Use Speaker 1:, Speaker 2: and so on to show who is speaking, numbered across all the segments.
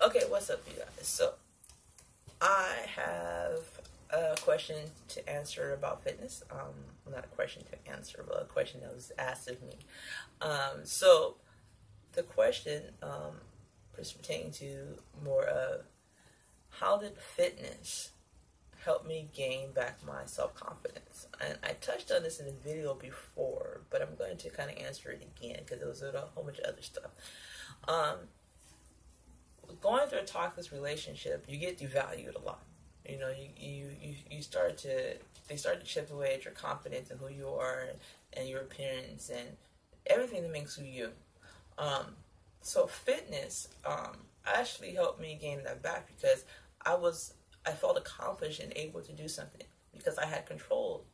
Speaker 1: Okay, what's up, you guys? So, I have a question to answer about fitness. Not a question to answer, but a question that was asked of me. So, the question is pertaining to more of how did fitness help me gain back my self-confidence? And I touched on this in a video before, but I'm going to kind of answer it again because there was a whole bunch of other stuff. Going through a toxic relationship, you get devalued a lot. You know, you start to, they start to chip away at your confidence and who you are and your appearance and everything that makes you you. So fitness actually helped me gain that back because I felt accomplished and able to do something because I had control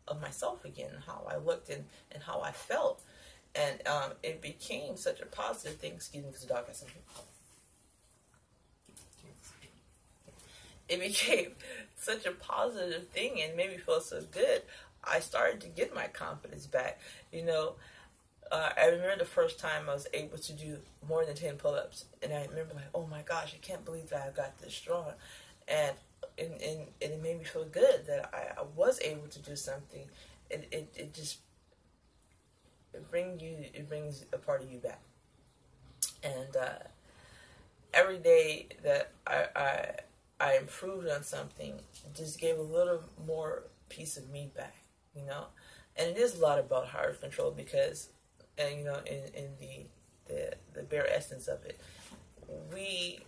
Speaker 1: of myself again, how I looked and how I felt. And it became such a positive thing. Excuse me, because the dog has something. It became such a positive thing and made me feel so good. I started to get my confidence back. You know, I remember the first time I was able to do more than 10 pull-ups. And I remember like, oh my gosh, I can't believe that I got this strong. And it made me feel good that I was able to do something. It brings a part of you back. And every day that I improved on something, just gave a little more piece of me back, you know. And it is a lot about heart control because, and you know, in the bare essence of it, we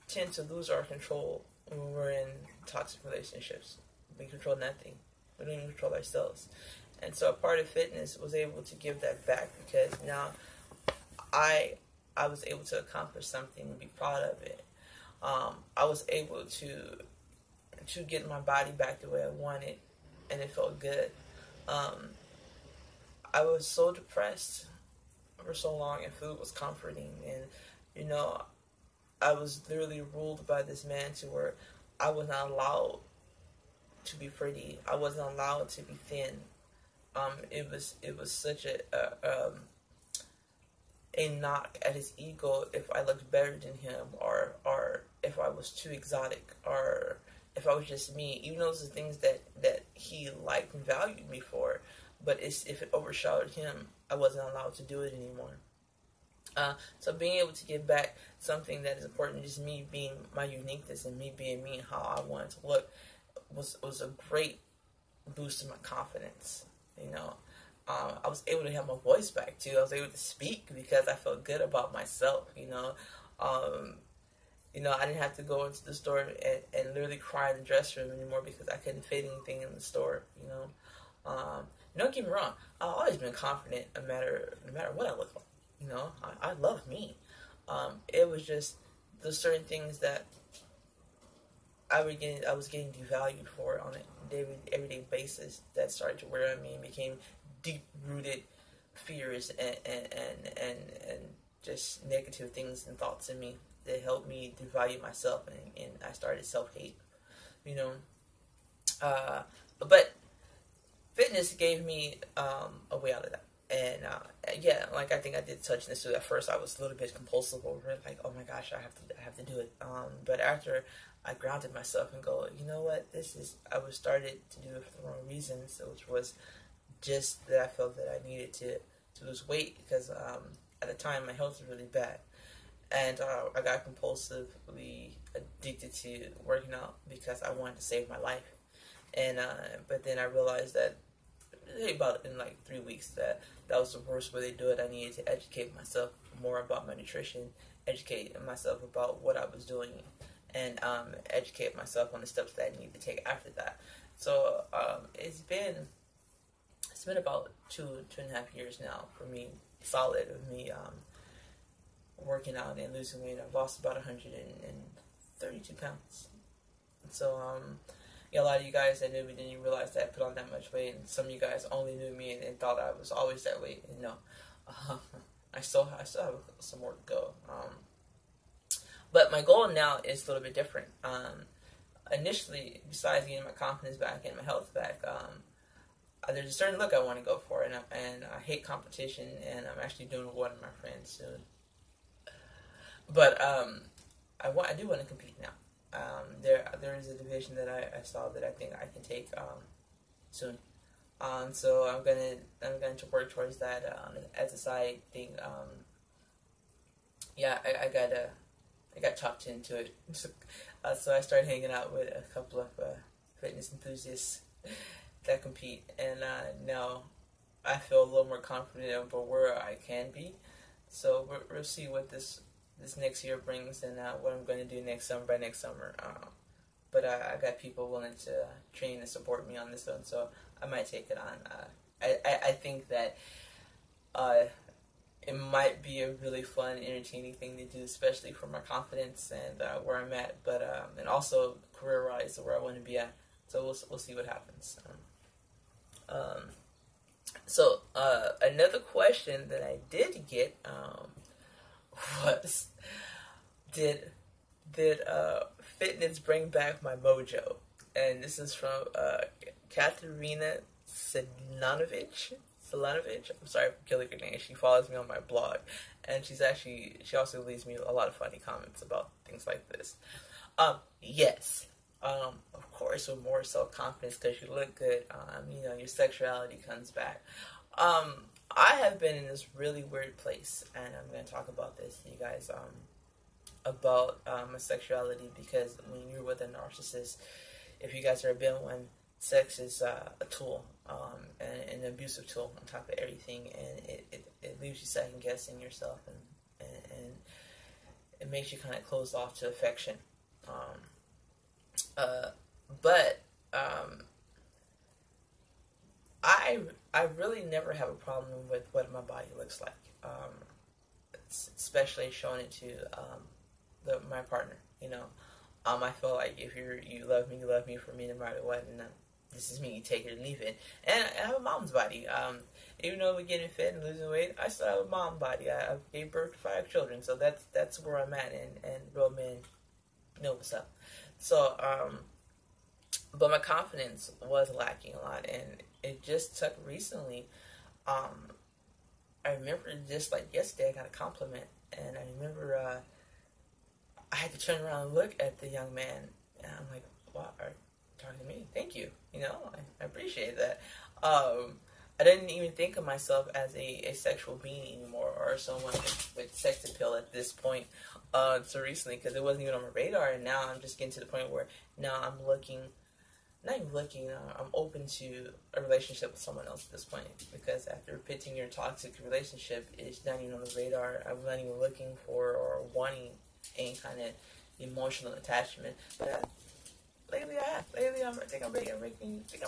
Speaker 1: tend to lose our control when we're in toxic relationships. We control nothing. We don't even control ourselves. And so a part of fitness was able to give that back because now I was able to accomplish something and be proud of it. I was able to get my body back the way I wanted, and it felt good. I was so depressed for so long, and food was comforting. And, you know, I was literally ruled by this man to where I was not allowed to be pretty. I wasn't allowed to be thin. It was such a knock at his ego if I looked better than him, or if I was too exotic, or if I was just me. Even those are things that he liked and valued me for, but if it overshadowed him, I wasn't allowed to do it anymore. So being able to give back something that is important, just me being my uniqueness and me being me and how I wanted to look, was a great boost to my confidence. You know, I was able to have my voice back too. I was able to speak because I felt good about myself. You know, I didn't have to go into the store and literally cry in the dressing room anymore because I couldn't fit anything in the store. You know, don't get me wrong. I've always been confident, no matter what I look like. You know, I love me. It was just the certain things that I was getting devalued for on an everyday basis that started to wear on me and became deep-rooted fears and just negative things and thoughts in me that helped me devalue myself, and I started self-hate, you know. But fitness gave me a way out of that. And yeah, like I think I did touch on this too. At first, I was a little bit compulsive over it, like, oh my gosh, I have to do it. But after I grounded myself and go, you know what, I was started to do it for the wrong reasons, which was just that I felt that I needed to lose weight because at the time my health was really bad, and I got compulsively addicted to working out because I wanted to save my life. And but then I realized that about in like 3 weeks that was the worst way to do it. I needed to educate myself more about my nutrition, educate myself about what I was doing, and educate myself on the steps that I need to take after that. So it's been about 2.5 years now for me, solid, of me working out and losing weight. I've lost about 132 pounds. So yeah, a lot of you guys that knew me didn't even realize that I put on that much weight, and some of you guys only knew me and thought I was always that weight. And no, I still have some more to go. But my goal now is a little bit different. Initially, besides getting my confidence back and my health back, there's a certain look I want to go for, and I hate competition, and I'm actually doing it with one of my friends soon. But I do want to compete now. There is a division that I saw that I think I can take soon. So I'm going to work towards that as a side thing. Yeah, I got talked into it. So I started hanging out with a couple of fitness enthusiasts that compete, and now I feel a little more confident about where I can be. So we'll see what this next year brings, and what I'm going to do next summer by next summer. But I got people willing to train and support me on this one, so I might take it on. I think that it might be a really fun, entertaining thing to do, especially for my confidence and where I'm at, but and also career-wise, where I want to be at. So we'll see what happens. So another question that I did get was, did fitness bring back my mojo? And this is from Katerina Selanovic. I'm sorry for killing her name. She follows me on my blog, and she also leaves me a lot of funny comments about things like this. Yes. Of course, with more self-confidence because you look good. Your sexuality comes back. I have been in this really weird place, and I'm going to talk about this, you guys, about my sexuality, because when you're with a narcissist, if you guys ever been one, sex is a tool, an abusive tool on top of everything, and it leaves you second guessing yourself, and it makes you kind of closed off to affection. But I really never have a problem with what my body looks like, especially showing it to my partner. I feel like if you love me for me no matter what, and this is me, you take it or leave it. And I have a mom's body. Even though we're getting fit and losing weight, I still have a mom body. I gave birth to 5 children, so that's where I'm at, and real men know what's up. So, but my confidence was lacking a lot, and it just took recently. I remember just like yesterday, I got a compliment, and I remember I had to turn around and look at the young man, and I'm like, "Wow, are you talking to me? Thank you. I appreciate that." I didn't even think of myself as a sexual being anymore, or someone with sex appeal at this point. So recently, because it wasn't even on my radar, and now I'm just getting to the point where now I'm I'm open to a relationship with someone else at this point, because after pitching your toxic relationship, it's not even on the radar. I'm not even looking for or wanting any kind of emotional attachment. But lately I think I'm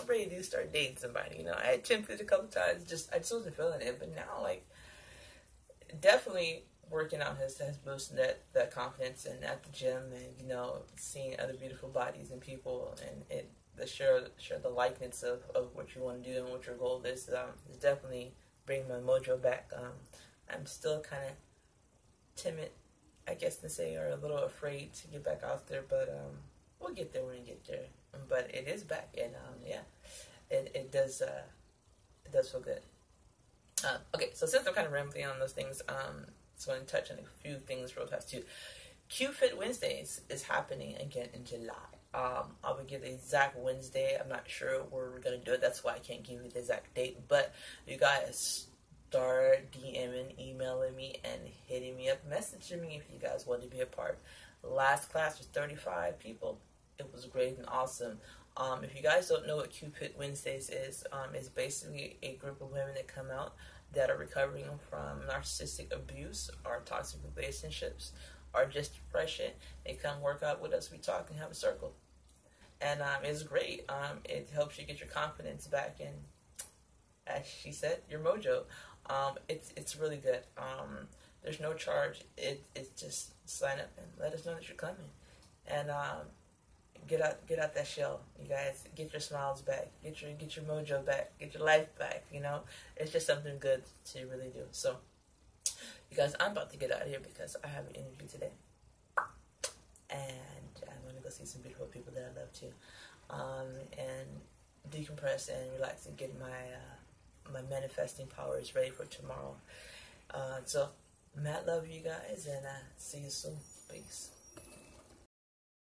Speaker 1: ready to start dating somebody. I attempted a couple times, I just wasn't feeling it. But now, like, definitely working out has boosted that confidence, and at the gym, and seeing other beautiful bodies and people, and share the likeness of what you want to do and what your goal is definitely bring my mojo back. I'm still kind of timid, I guess to say, or a little afraid to get back out there, but we'll get there when we get there. But it is back, and it does feel good. Okay, so since I'm kind of rambling on those things, just want to touch on a few things real fast too. Q-Fit Wednesdays is happening again in July. I will give the exact Wednesday. I'm not sure where we're going to do it. That's why I can't give you the exact date. But you guys start DMing, emailing me, and hitting me up, messaging me if you guys want to be a part. Last class was 35 people. It was great and awesome. If you guys don't know what Cupid Wednesdays is, it's basically a group of women that come out that are recovering from narcissistic abuse or toxic relationships or just depression. They come work out with us. We talk and have a circle. And it's great. It helps you get your confidence back, and as she said, your mojo. It's really good. There's no charge. It's just sign up and let us know that you're coming. And get out that shell, you guys. Get your smiles back. Get your mojo back. Get your life back. It's just something good to really do. So, you guys, I'm about to get out of here because I have an interview today, and I'm gonna go see some beautiful people that I love too, and decompress and relax and get my manifesting powers ready for tomorrow. So, mad love you guys, and see you soon. Peace.